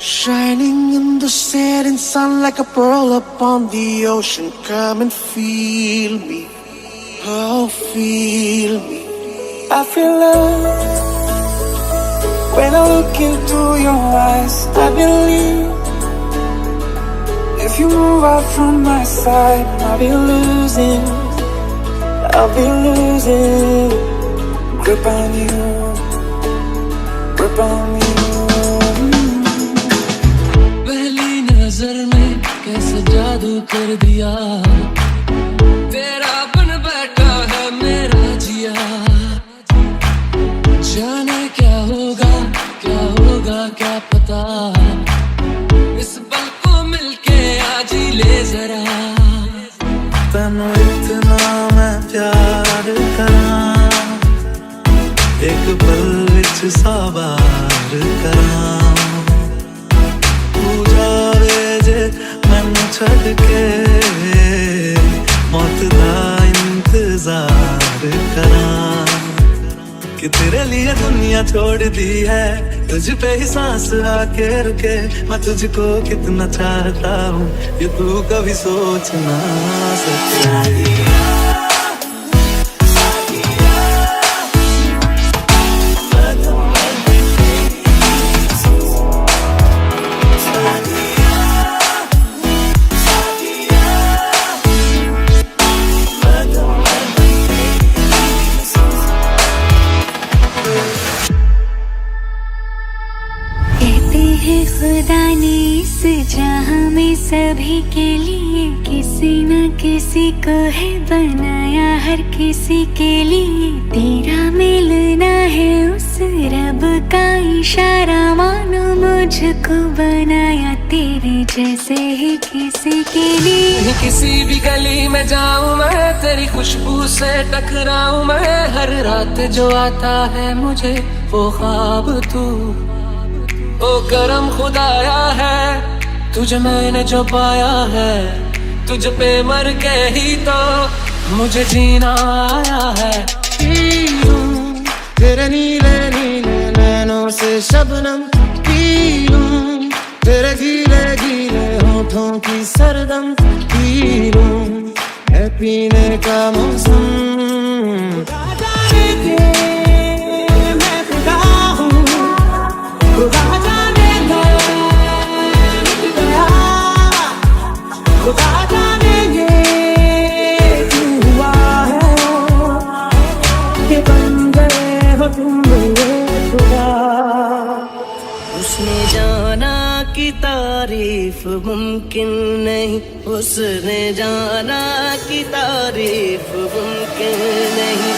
Shining in the setting sun like a pearl upon the ocean. Come and feel me, oh feel me. I feel love when I look into your eyes. I believe if you move out from my side, I'll be losing grip on you, grip on you. नजर में कैसे जादू कर दिया, तेरा बन बैठा है मेरा जिया। जाने क्या होगा क्या पता, इस पल को मिलके आज ही ले जरा। तनु इतना मैं प्यार करा, एक पल विच साबार करा। मैनू छड़ के मौत दा इंतजार करा, कि तेरे लिए दुनिया छोड़ दी है, तुझ पे ही सांस आके रुके। मैं तुझको कितना चाहता हूँ ये तू कभी सोच ना सके। खुदा ने इस जहां में सभी के लिए किसी न किसी को है बनाया, हर किसी के लिए तेरा मिलना है उस रब का इशारा। मानो मुझको बनाया तेरे जैसे ही किसी के लिए। किसी भी गली में जाऊं मैं, तेरी खुशबू से टकराऊं मैं। हर रात जो आता है मुझे वो ख्वाब तू, ओ करम खुदाया है तुझे मैंने जो पाया है। तुझ पे मर के ही तो मुझे जीना आया है। तेरे नीले नीले नैनों से शबनम पी लूं, तेरे गीले गीले होठों की सरदम पी लूं। है पीने का मौसम, उसने जाना कि तारीफ मुमकिन नहीं, उसने जाना कि तारीफ मुमकिन नहीं।